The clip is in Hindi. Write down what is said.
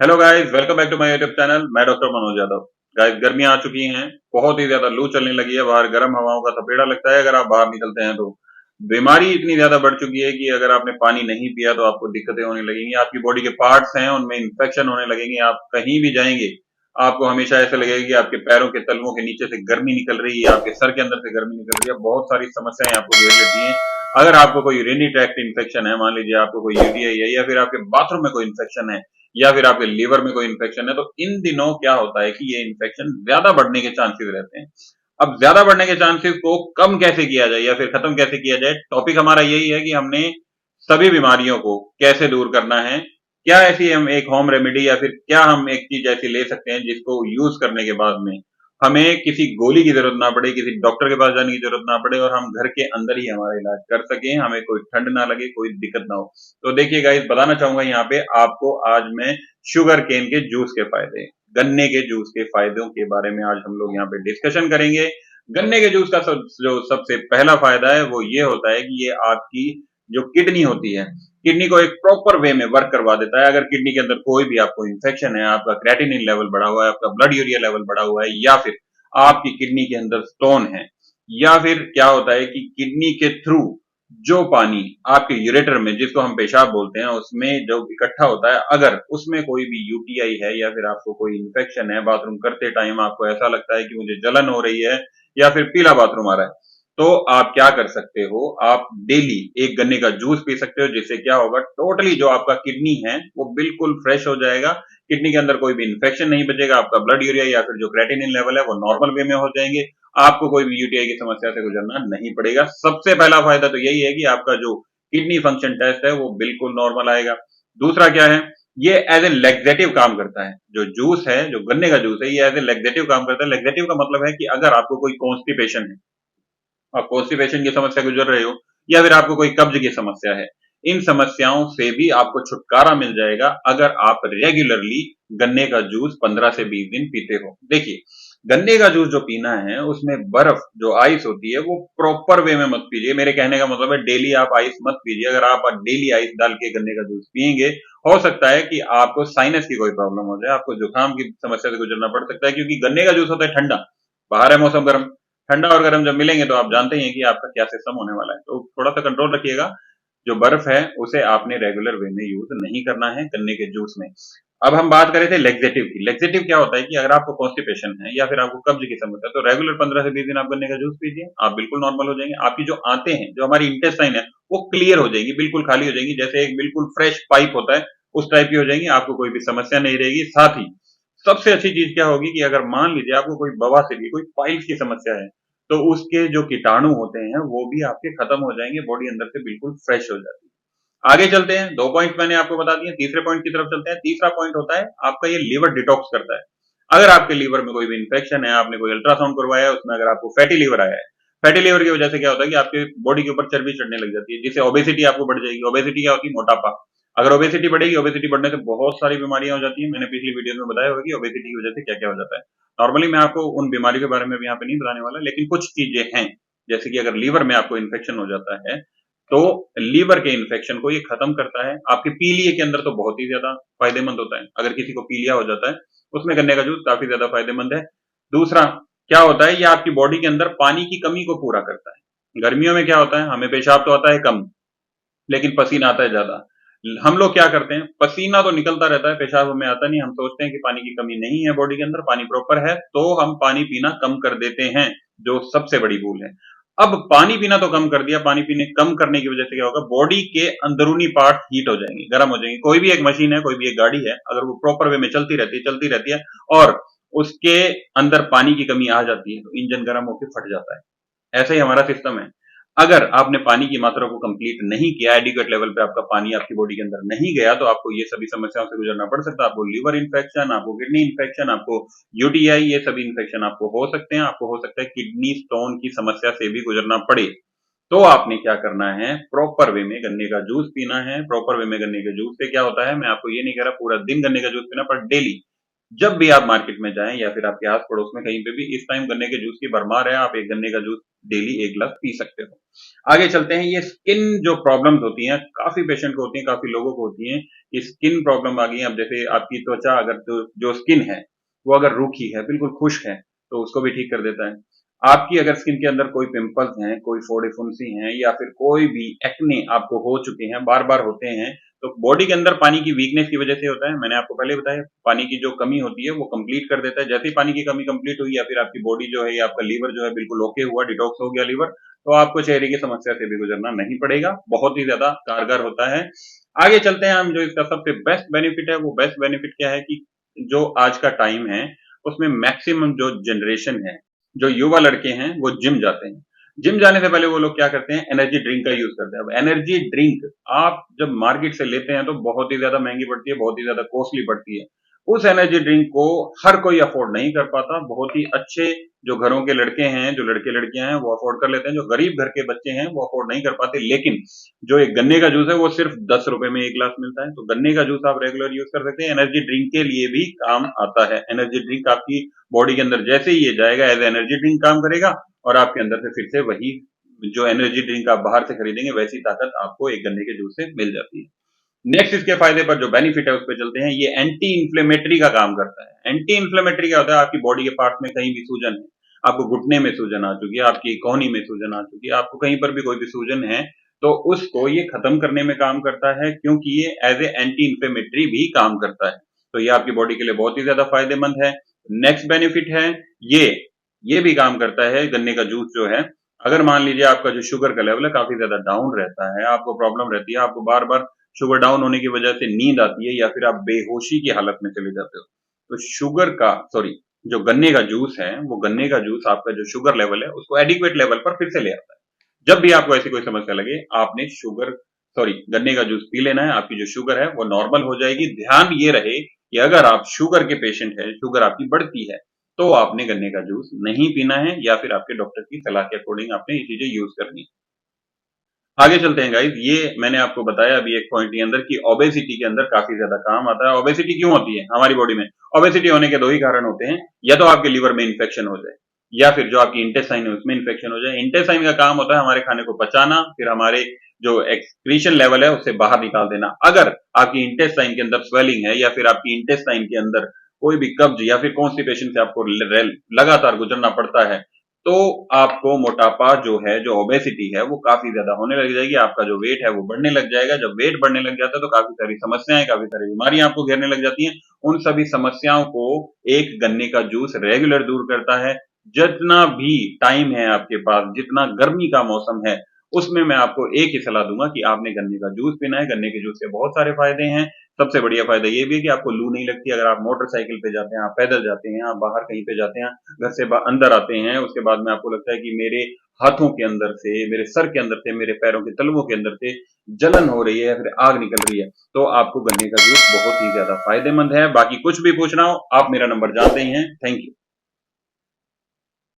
Hello guys, welcome back to my YouTube channel. मैं डॉक्टर मनोज यादव। गाइस, गर्मियां आ चुकी हैं। बहुत ही ज्यादा लू चलने लगी है। बाहर गर्म हवाओं का थपेड़ा लगता है अगर आप बाहर निकलते हैं तो। बीमारी इतनी ज्यादा बढ़ चुकी है कि अगर आपने पानी नहीं पिया तो आपको दिक्कतें होने लगेंगी। आपकी बॉडी के पार्ट्स हैं उनमें इंफेक्शन होने लगेंगे। आप कहीं भी जाएंगे आपको हमेशा ऐसा लगेगा कि आपके पैरों के तलवों के नीचे से गर्मी निकल रही है, आपके सर के अंदर से गर्मी निकल रही है। बहुत सारी समस्याएं आपको घेर लेती हैं। अगर आपको कोई यूरिनरी ट्रैक्ट इन्फेक्शन है, मान लीजिए आपको कोई यूटीआई है, या फिर आपके बाथरूम में कोई इन्फेक्शन है, या फिर आपके लीवर में कोई इन्फेक्शन है, तो इन दिनों क्या होता है कि ये इन्फेक्शन ज्यादा बढ़ने के चांसेस रहते हैं। अब ज्यादा बढ़ने के चांसेस को कम कैसे किया जाए या फिर खत्म कैसे किया जाए, टॉपिक हमारा यही है कि हमने सभी बीमारियों को कैसे दूर करना है। क्या ऐसी हम एक होम रेमेडी या फिर क्या हम एक चीज ऐसी ले सकते हैं जिसको यूज करने के बाद में हमें किसी गोली की जरूरत ना पड़े, किसी डॉक्टर के पास जाने की जरूरत ना पड़े, और हम घर के अंदर ही हमारा इलाज कर सकें, हमें कोई ठंड ना लगे, कोई दिक्कत ना हो। तो देखिए गाइस, बताना चाहूंगा यहाँ पे आपको आज मैं शुगर केन के जूस के फायदे, गन्ने के जूस के फायदों के बारे में आज हम लोग यहाँ पे डिस्कशन करेंगे। गन्ने के जूस का जो सबसे पहला फायदा है वो ये होता है कि ये आपकी जो किडनी होती है, किडनी को एक प्रॉपर वे में वर्क करवा देता है। अगर किडनी के अंदर कोई भी आपको इन्फेक्शन है, आपका क्रेटिनिन लेवल बढ़ा हुआ है, आपका ब्लड यूरिया लेवल बढ़ा हुआ है, या फिर आपकी किडनी के अंदर स्टोन है, या फिर क्या होता है कि किडनी के थ्रू जो पानी आपके यूरेटर में, जिसको हम पेशाब बोलते हैं, उसमें जो इकट्ठा होता है, अगर उसमें कोई भी यूटीआई है या फिर आपको कोई इन्फेक्शन है, बाथरूम करते टाइम आपको ऐसा लगता है कि मुझे जलन हो रही है या फिर पीला बाथरूम आ रहा है, तो आप क्या कर सकते हो, आप डेली एक गन्ने का जूस पी सकते हो। जिससे क्या होगा, टोटली जो आपका किडनी है वो बिल्कुल फ्रेश हो जाएगा। किडनी के अंदर कोई भी इन्फेक्शन नहीं बचेगा, आपका ब्लड यूरिया या फिर जो क्रेटिनिन लेवल है वो नॉर्मल वे में हो जाएंगे। आपको कोई भी यूटीआई की समस्या से गुजरना नहीं पड़ेगा। सबसे पहला फायदा तो यही है कि आपका जो किडनी फंक्शन टेस्ट है वो बिल्कुल नॉर्मल आएगा। दूसरा क्या है, ये एज ए लेग्जेटिव काम करता है। जो जूस है, जो गन्ने का जूस है, ये एज ए लेग्जेटिव काम करता है। लेग्जेटिव का मतलब है कि अगर आपको कोई कॉन्स्टिपेशन है, आप कॉन्स्टिपेशन की समस्या गुजर रहे हो, या फिर आपको कोई कब्ज की समस्या है, इन समस्याओं से भी आपको छुटकारा मिल जाएगा अगर आप रेगुलरली गन्ने का जूस 15 से 20 दिन पीते हो। देखिए, गन्ने का जूस जो पीना है उसमें बर्फ जो आइस होती है वो प्रॉपर वे में मत पीजिए। मेरे कहने का मतलब है डेली आप आइस मत पीजिए। अगर आप डेली आइस डाल के गन्ने का जूस पियेंगे, हो सकता है कि आपको साइनस की कोई प्रॉब्लम हो जाए, आपको जुकाम की समस्या से गुजरना पड़ सकता है, क्योंकि गन्ने का जूस होता है ठंडा, बाहर है मौसम गर्म, ठंडा और गर्म जब मिलेंगे तो आप जानते ही हैं कि आपका क्या सिस्टम होने वाला है। तो थोड़ा सा कंट्रोल रखिएगा। जो बर्फ है उसे आपने रेगुलर वे में यूज नहीं करना है गन्ने के जूस में। अब हम बात करें थे लेग्जेटिव की। लेग्जेटिव क्या होता है कि अगर आपको कॉन्स्टिपेशन है या फिर आपको कब्ज की समस्या है, तो रेगुलर 15 से 20 दिन आप गन्ने का जूस पीजिए, आप बिल्कुल नॉर्मल हो जाएंगे। आपकी जो आंतें हैं, जो हमारी इंटेस्टाइन है, वो क्लियर हो जाएगी, बिल्कुल खाली हो जाएंगी, जैसे एक बिल्कुल फ्रेश पाइप होता है उस टाइप की हो जाएंगी। आपको कोई भी समस्या नहीं रहेगी। साथ ही सबसे अच्छी चीज क्या होगी कि अगर मान लीजिए आपको कोई बवासीर की, कोई पाइल्स की समस्या है, तो उसके जो कीटाणु होते हैं वो भी आपके खत्म हो जाएंगे, बॉडी अंदर से बिल्कुल फ्रेश हो जाती है। आगे चलते हैं, 2 पॉइंट मैंने आपको बता दिए, तीसरे पॉइंट की तरफ चलते हैं। तीसरा पॉइंट होता है आपका ये लीवर डिटॉक्स करता है। अगर आपके लीवर में कोई भी इन्फेक्शन है, आपने कोई अल्ट्रासाउंड करवाया है, उसमें अगर आपको फैटी लीवर आया है, फैटी लीवर की वजह से क्या होता है कि आपके बॉडी के ऊपर चर्बी चढ़ने लग जाती है, जिससे ओबेसिटी आपको बढ़ जाएगी। ओबेसिटी क्या होती है? मोटापा। अगर ओबेसिटी बढ़ेगी, ओबेसिटी बढ़ने से बहुत सारी बीमारियां हो जाती है। मैंने पिछली वीडियो में बताया होगा कि ओबेसिटी की वजह से क्या क्या हो जाता है। नॉर्मली मैं आपको उन बीमारियों के बारे में भी यहाँ पे नहीं बताने वाला, लेकिन कुछ चीजें हैं, जैसे कि अगर लीवर में आपको इन्फेक्शन हो जाता है तो लीवर के इन्फेक्शन को ये खत्म करता है। आपके पीलिए के अंदर तो बहुत ही ज्यादा फायदेमंद होता है। अगर किसी को पीलिया हो जाता है, उसमें गन्ने का जूस काफी ज्यादा फायदेमंद है। दूसरा क्या होता है, ये आपकी बॉडी के अंदर पानी की कमी को पूरा करता है। गर्मियों में क्या होता है, हमें पेशाब तो आता है कम, लेकिन पसीना आता है ज्यादा। हम लोग क्या करते हैं, पसीना तो निकलता रहता है, पेशाब हमें आता नहीं। हम सोचते हैं कि पानी की कमी नहीं है, बॉडी के अंदर पानी प्रॉपर है, तो हम पानी पीना कम कर देते हैं, जो सबसे बड़ी भूल है। अब पानी पीना तो कम कर दिया, पानी पीने कम करने की वजह से क्या होगा, बॉडी के अंदरूनी पार्ट हीट हो जाएंगे, गर्म हो जाएंगे। कोई भी एक मशीन है, कोई भी एक गाड़ी है, अगर वो प्रॉपर वे में चलती रहती है और उसके अंदर पानी की कमी आ जाती है, तो इंजन गर्म होकर फट जाता है। ऐसा ही हमारा सिस्टम है। अगर आपने पानी की मात्रा को कंप्लीट नहीं किया, एडिक्वेट लेवल पे आपका पानी आपकी बॉडी के अंदर नहीं गया, तो आपको ये सभी समस्याओं से गुजरना पड़ सकता है। आपको लीवर इन्फेक्शन, आपको किडनी इन्फेक्शन, आपको यूटीआई, ये सभी इन्फेक्शन आपको हो सकते हैं। आपको हो सकता है किडनी स्टोन की समस्या से भी गुजरना पड़े। तो आपने क्या करना है, प्रॉपर वे में गन्ने का जूस पीना है। प्रॉपर वे में गन्ने के जूस से क्या होता है, मैं आपको ये नहीं कह रहा पूरा दिन गन्ने का जूस पीना, पर डेली जब भी आप मार्केट में जाएं या फिर आपके आस पड़ोस में कहीं पे भी इस टाइम गन्ने के जूस की भरमार है, आप एक गन्ने का जूस डेली 1 गिलास पी सकते हो। आगे चलते हैं, ये स्किन जो प्रॉब्लम्स होती हैं, काफी पेशेंट को होती हैं, काफी लोगों को होती हैं कि स्किन प्रॉब्लम आ गई है। अब जैसे आपकी त्वचा अगर जो स्किन है वो अगर रूखी है, बिल्कुल खुश्क है, तो उसको भी ठीक कर देता है। आपकी अगर स्किन के अंदर कोई पिंपल्स हैं, कोई फोड़े फुंसी हैं या फिर कोई भी एक्ने आपको हो चुके हैं, बार बार होते हैं, तो बॉडी के अंदर पानी की वीकनेस की वजह से होता है। मैंने आपको पहले बताया, पानी की जो कमी होती है वो कंप्लीट कर देता है। जैसे ही पानी की कमी कंप्लीट हुई या फिर आपकी बॉडी जो है या आपका लीवर जो है बिल्कुल ओके हुआ, डिटॉक्स हो गया लीवर, तो आपको चेहरे की समस्या से भी गुजरना नहीं पड़ेगा। बहुत ही ज्यादा कारगर होता है। आगे चलते हैं हम, जो इसका सबसे बेस्ट बेनिफिट है, वो बेस्ट बेनिफिट क्या है कि जो आज का टाइम है उसमें मैक्सिमम जो जनरेशन है, जो युवा लड़के हैं, वो जिम जाते हैं। जिम जाने से पहले वो लोग क्या करते हैं, एनर्जी ड्रिंक का यूज करते हैं। अब एनर्जी ड्रिंक आप जब मार्केट से लेते हैं तो बहुत ही ज्यादा महंगी पड़ती है, बहुत ही ज्यादा कॉस्टली पड़ती है। उस एनर्जी ड्रिंक को हर कोई अफोर्ड नहीं कर पाता। बहुत ही अच्छे जो घरों के लड़के हैं, जो लड़के लड़कियां हैं, वो अफोर्ड कर लेते हैं। जो गरीब घर के बच्चे हैं वो अफोर्ड नहीं कर पाते। लेकिन जो एक गन्ने का जूस है वो सिर्फ 10 रुपए में 1 गिलास मिलता है, तो गन्ने का जूस आप रेगुलर यूज कर सकते हैं। एनर्जी ड्रिंक के लिए भी काम आता है। एनर्जी ड्रिंक आपकी बॉडी के अंदर जैसे ही ये जाएगा, एज एनर्जी ड्रिंक काम करेगा और आपके अंदर से फिर से वही जो एनर्जी ड्रिंक आप बाहर से खरीदेंगे वैसी ताकत आपको एक गन्ने के जूस से मिल जाती है। नेक्स्ट इसके फायदे पर जो बेनिफिट है उस पर चलते हैं। ये एंटी इंफ्लेमेटरी का काम करता है। एंटी इंफ्लेमेटरी क्या होता है, आपकी बॉडी के पार्ट में कहीं भी सूजन है, आपको घुटने में सूजन आ चुकी है, आपकी कोहनी में सूजन आ चुकी है, आपको कहीं पर भी कोई भी सूजन है, तो उसको ये खत्म करने में काम करता है, क्योंकि ये एज ए एंटी इंफ्लेमेटरी भी काम करता है। तो ये आपकी बॉडी के लिए बहुत ही ज्यादा फायदेमंद है। नेक्स्ट बेनिफिट है ये ये भी काम करता है गन्ने का जूस जो है। अगर मान लीजिए आपका जो शुगर का लेवल है काफी ज्यादा डाउन रहता है, आपको प्रॉब्लम रहती है, आपको बार बार शुगर डाउन होने की वजह से नींद आती है या फिर आप बेहोशी की हालत में चले जाते हो, तो शुगर का सॉरी जो गन्ने का जूस है, वो गन्ने का जूस आपका जो शुगर लेवल है उसको एडिक्वेट लेवल पर फिर से ले आता है। जब भी आपको ऐसी कोई समस्या लगे, आपने शुगर सॉरी गन्ने का जूस पी लेना है, आपकी जो शुगर है वो नॉर्मल हो जाएगी। ध्यान ये रहे कि अगर आप शुगर के पेशेंट हैं, शुगर आपकी बढ़ती है, तो आपने गन्ने का जूस नहीं पीना है या फिर आपके डॉक्टर की सलाह के अकॉर्डिंग आपने ये चीजें यूज करनी है। आगे चलते हैं गाइस, ये मैंने आपको बताया अभी एक पॉइंट के अंदर कि ओबेसिटी के अंदर काफी ज्यादा काम आता है। ओबेसिटी क्यों होती है हमारी बॉडी में? ओबेसिटी होने के दो ही कारण होते हैं, या तो आपके लीवर में इंफेक्शन हो जाए या फिर जो आपकी इंटेस्टाइन है उसमें इंफेक्शन हो जाए। इंटेस्टाइन का काम होता है हमारे खाने को पचाना, फिर हमारे जो एक्सक्रीशन लेवल है उससे बाहर निकाल देना। अगर आपकी इंटेस्टाइन के अंदर स्वेलिंग है या फिर आपकी इंटेस्टाइन के अंदर कोई भी कब्ज या फिर कॉन्स्टिपेशन से आपको लगातार गुजरना पड़ता है, तो आपको मोटापा जो है, जो ओबेसिटी है, वो काफी ज्यादा होने लग जाएगी। आपका जो वेट है वो बढ़ने लग जाएगा। जब वेट बढ़ने लग जाता है तो काफी सारी समस्याएं, काफी सारी बीमारियां आपको घेरने लग जाती हैं। उन सभी समस्याओं को एक गन्ने का जूस रेगुलर दूर करता है। जितना भी टाइम है आपके पास, जितना गर्मी का मौसम है, उसमें मैं आपको एक ही सलाह दूंगा कि आपने गन्ने का जूस पीना है। गन्ने के जूस के बहुत सारे फायदे हैं। सबसे बढ़िया फायदा ये भी है कि आपको लू नहीं लगती। अगर आप मोटरसाइकिल पे जाते हैं, आप पैदल जाते हैं, आप बाहर कहीं पे जाते हैं, घर से अंदर आते हैं, उसके बाद में आपको लगता है कि मेरे हाथों के अंदर से, मेरे सर के अंदर से, मेरे पैरों के तलवों के अंदर से जलन हो रही है या फिर आग निकल रही है, तो आपको गन्ने का जूस बहुत ही ज्यादा फायदेमंद है। बाकी कुछ भी पूछना हो, आप मेरा नंबर जानते ही हैं। Thank you.